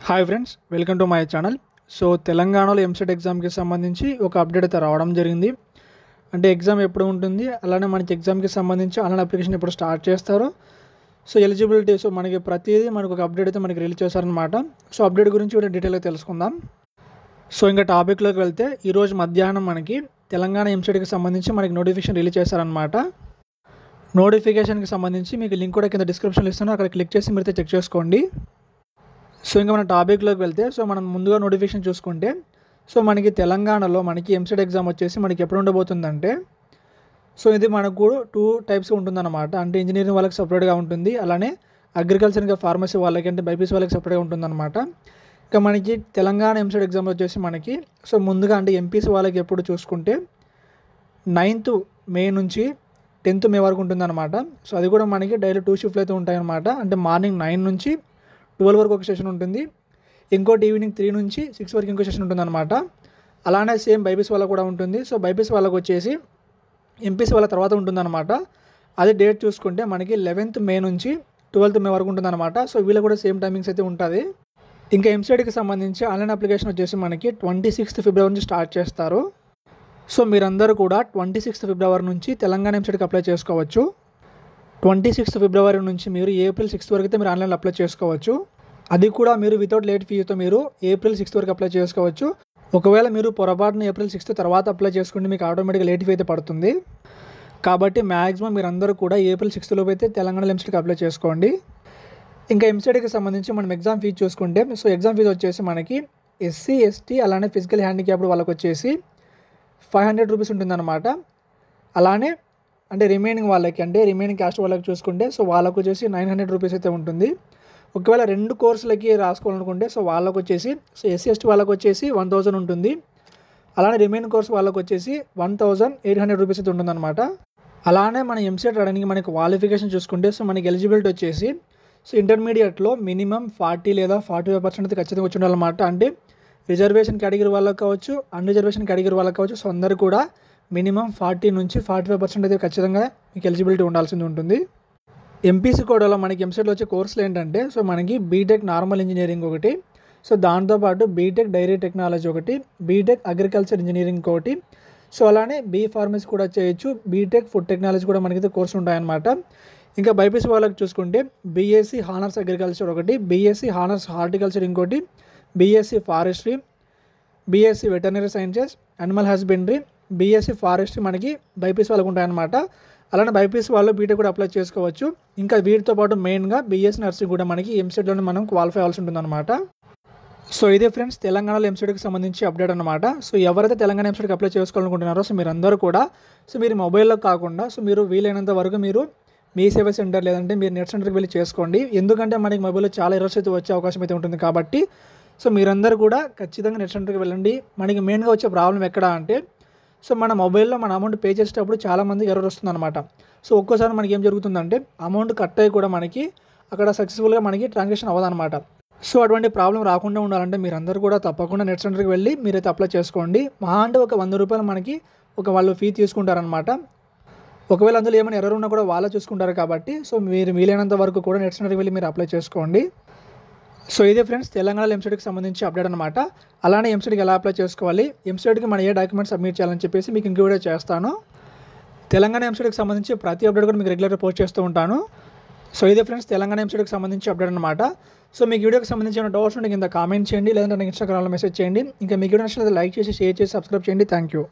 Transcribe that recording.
Hi friends, welcome to my channel. So తెలంగాణలో ఎంసెట్ ఎగ్జామ్కి సంబంధించి ఒక అప్డేట్ అయితే రావడం జరిగింది. అంటే ఎగ్జామ్ ఎప్పుడు ఉంటుంది, అలానే మనకి ఎగ్జామ్కి సంబంధించి ఆన్లైన్ అప్లికేషన్ ఎప్పుడు స్టార్ట్ చేస్తారు, సో ఎలిజిబిలిటీ, సో మనకి ప్రతిదీ మనకు ఒక అప్డేట్ అయితే మనకి రిలీజ్ చేశారనమాట. సో అప్డేట్ గురించి కూడా డీటెయిల్గా తెలుసుకుందాం. సో ఇంకా టాపిక్లోకి వెళ్తే ఈరోజు మధ్యాహ్నం మనకి తెలంగాణ ఎంసెట్కి సంబంధించి మనకి నోటిఫికేషన్ రిలీజ్ చేశారనమాట. నోటిఫికేషన్కి సంబంధించి మీకు లింక్ కూడా కింద డిస్క్రిప్షన్లో ఇస్తాను, అక్కడ క్లిక్ చేసి మీరైతే చెక్ చేసుకోండి. సో ఇంకా మన టాపిక్లోకి వెళ్తే, సో మనం ముందుగా నోటిఫికేషన్ చూసుకుంటే, సో మనకి తెలంగాణలో మనకి ఎంసెట్ ఎగ్జామ్ వచ్చేసి మనకి ఎప్పుడు ఉండబోతుందంటే, సో ఇది మనకు 2 టైప్స్గా ఉంటుందన్నమాట. అంటే ఇంజనీరింగ్ వాళ్ళకి సపరేట్గా ఉంటుంది, అలానే అగ్రికల్చర్ ఇంకా ఫార్మసీ వాళ్ళకి అంటే బైపీసీ వాళ్ళకి సపరేట్గా ఉంటుందన్నమాట. ఇంకా మనకి తెలంగాణ ఎంసెట్ ఎగ్జామ్ వచ్చేసి మనకి సో ముందుగా అంటే ఎంపీసీ వాళ్ళకి ఎప్పుడు చూసుకుంటే 9th మే నుంచి 10th మే వరకు ఉంటుందన్నమాట. సో అది కూడా మనకి డైలీ 2 షిఫ్ట్లు అయితే ఉంటాయన్నమాట. అంటే మార్నింగ్ 9 నుంచి 12 వరకు ఒక సెషన్ ఉంటుంది, ఇంకోటి ఈవినింగ్ 3 నుంచి 6 వరకు ఇంకో సెషన్ ఉంటుంది అనమాట. అలానే సేమ్ బైపీసీ వాళ్ళకు కూడా ఉంటుంది. సో బైపీసీ వాళ్ళకు వచ్చేసి ఎంపీసీ వాళ్ళ తర్వాత ఉంటుందన్నమాట. అది డేట్ చూసుకుంటే మనకి 11th మే నుంచి 12th మే వరకు ఉంటుందన్నమాట. సో వీళ్ళు కూడా సేమ్ టైమింగ్స్ అయితే ఉంటుంది. ఇంకా ఎంసెట్కి సంబంధించి ఆన్లైన్ అప్లికేషన్ వచ్చేసి మనకి 26th ఫిబ్రవరి నుంచి స్టార్ట్ చేస్తారు. సో మీరందరూ కూడా 26th ఫిబ్రవరి నుంచి తెలంగాణ ఎంసెట్కి అప్లై చేసుకోవచ్చు. 26th ఫిబ్రవరి నుంచి మీరు ఏప్రిల్ 6th వరకు అయితే మీరు ఆన్లైన్లో అప్లై చేసుకోవచ్చు. అది కూడా మీరు వితౌట్ లేట్ ఫీజుతో మీరు ఏప్రిల్ 6th వరకు అప్లై చేసుకోవచ్చు. ఒకవేళ మీరు పొరపాటున ఏప్రిల్ 6th తర్వాత అప్లై చేసుకుంటే మీకు ఆటోమేటిక్గా లేట్ ఫీ అయితే పడుతుంది. కాబట్టి మ్యాక్సిమం మీరందరూ కూడా ఏప్రిల్ 6th లోపు అయితే తెలంగాణ ఎంసెట్కి అప్లై చేసుకోండి. ఇంకా ఎంసెట్కి సంబంధించి మనం ఎగ్జామ్ ఫీజు చూసుకుంటే, సో ఎగ్జామ్ ఫీజు వచ్చేసి మనకి ఎస్సీ ఎస్టీ అలానే ఫిజికల్ హ్యాండిక్యాప్డ్ వాళ్ళకి వచ్చేసి 500 రూపీస్ ఉంటుందన్నమాట. అలానే అంటే రిమైనింగ్ వాళ్ళకి అంటే రిమైనింగ్ క్యాస్ట్ వాళ్ళకి చూసుకుంటే సో వాళ్ళకు వచ్చేసి 900 రూపీస్ అయితే ఉంటుంది. ఒకవేళ 2 కోర్సులకి రాసుకోవాలనుకుంటే సో వాళ్ళకు వచ్చేసి సో ఎస్సీ ఎస్టీ వాళ్ళకు వచ్చేసి 1000 ఉంటుంది. అలానే రిమైనింగ్ కోర్స్ వాళ్ళకు వచ్చేసి 1800 రూపీస్ అయితే ఉంటుందన్నమాట. అలానే మన ఎంసెట్ రాయడానికి మనకి క్వాలిఫికేషన్ చూసుకుంటే సో మనకి ఎలిజిబిలిటీ వచ్చేసి సో ఇంటర్మీడియట్లో మినిమం 40 లేదా 45% అయితే ఖచ్చితంగా వచ్చి ఉండాలన్నమాట. అంటే రిజర్వేషన్ కేటగిరీ వాళ్ళకి కావచ్చు, అన్రిజర్వేషన్ కేటగిరీ వాళ్ళకి కావచ్చు, సో అందరూ కూడా మినిమం 40 నుంచి 45% అయితే ఖచ్చితంగా మీకు ఎలిజిబిలిటీ ఉండాల్సింది ఉంటుంది. ఎంపీసీ కోటాలో మనకి ఎంసెట్లో వచ్చే కోర్సులు ఏంటంటే సో మనకి బీటెక్ నార్మల్ ఇంజనీరింగ్ ఒకటి, సో దాంతోపాటు బీటెక్ డైరీ టెక్నాలజీ ఒకటి, బీటెక్ అగ్రికల్చర్ ఇంజనీరింగ్ ఒకటి, సో అలానే బీ ఫార్మసీ కూడా చేయొచ్చు, బీటెక్ ఫుడ్ టెక్నాలజీ కూడా మనకైతే కోర్సులు ఉంటాయన్నమాట. ఇంకా బైపీసీ వాళ్ళకి చూసుకుంటే బీఎస్సీ హానర్స్ అగ్రికల్చర్ ఒకటి, బీఎస్సీ హానర్స్ హార్టికల్చర్ ఇంకోటి, BSc forestry, BSc veterinary sciences, animal husbandry, BSc forestry మనకి బైపీసీ వాళ్ళకు ఉంటాయన్నమాట. అలానే బైపీసీ వాళ్ళు బీటెక్ కూడా అప్లై చేసుకోవచ్చు. ఇంకా వీటితో పాటు మెయిన్గా బీఎస్సీ నర్సింగ్ కూడా మనకి ఎంసెట్లోనే మనం క్వాలిఫై అవ్వాల్సి ఉంటుందన్నమాట. సో ఇదే ఫ్రెండ్స్ తెలంగాణలో ఎంసెట్కి సంబంధించి అప్డేట్ అనమాట. సో ఎవరైతే తెలంగాణ ఎంసెట్కి అప్లై చేసుకోవాలనుకుంటున్నారో సో మీరందరూ కూడా సో మీరు మొబైల్లో కాకుండా సో మీరు వీలైనంత వరకు మీరు మీ సేవా సెంటర్ లేదంటే మీరు నెట్ సెంటర్కి వెళ్ళి చేసుకోండి. ఎందుకంటే మనకి మొబైల్లో చాలా ఎర్రర్స్ అయితే వచ్చే అవకాశం అయితే ఉంటుంది. కాబట్టి సో మీరందరూ కూడా ఖచ్చితంగా నెట్ సెంటర్కి వెళ్ళండి. మనకి మెయిన్గా వచ్చే ప్రాబ్లం ఎక్కడ అంటే సో మన మొబైల్లో మన అమౌంట్ పే చేసేటప్పుడు చాలామంది ఎర్రర్ వస్తుందన్నమాట. సో ఒక్కోసారి మనకి ఏం జరుగుతుందంటే అమౌంట్ కట్ అయ్యి కూడా మనకి అక్కడ సక్సెస్ఫుల్గా మనకి ట్రాన్సాక్షన్ అవ్వదన్నమాట. సో అటువంటి ప్రాబ్లం రాకుండా ఉండాలంటే మీరందరూ కూడా తప్పకుండా నెట్ సెంటర్కి వెళ్ళి మీరైతే అప్లై చేసుకోండి. మహా అంటే ఒక 100 రూపాయలు మనకి వాళ్ళు ఫీ తీసుకుంటారనమాట. ఒకవేళ అందులో ఏమైనా ఎర్రర్ ఉన్నా కూడా వాళ్ళే చూసుకుంటారు. కాబట్టి సో మీరు వీలైనంత వరకు కూడా నెట్ సెంటర్కి వెళ్ళి మీరు అప్లై చేసుకోండి. సో ఇదే ఫ్రెండ్స్ తెలంగాణ ఎంసెట్కి సంబంధించి అప్డేట్ అనమాట. అలానే ఎంసెట్కి ఎలా అప్లై చేసుకోవాలి, ఎంసెట్కి మనం ఏ డాక్యుమెంట్స్ సబ్మిట్ చేయాలని చెప్పేసి మీకు ఇంకో వీడియో చేస్తాను. తెలంగాణ ఎంసెట్కి సంబంధించి ప్రతి అప్డేట్ కూడా మీకు రెగ్యులర్గా పోస్ట్ చేస్తూ ఉంటాను. సో ఇదే ఫ్రెండ్స్ తెలంగాణ ఎంసెట్కి సంబంధించి అప్డేట్ అనమాట. సో మీకు వీడియోకి సంబంధించిన డౌట్స్ ఉంటే కింద కామెంట్ చేయండి, లేదంటే నాకు ఇన్స్టాగ్రామ్లో మెసేజ్ చేయండి. ఇంకా మీకు వీడియో నచ్చినట్లయితే లైక్ చేసి షేర్ చేసి సబ్స్క్రైబ్ చేయండి. Thank you.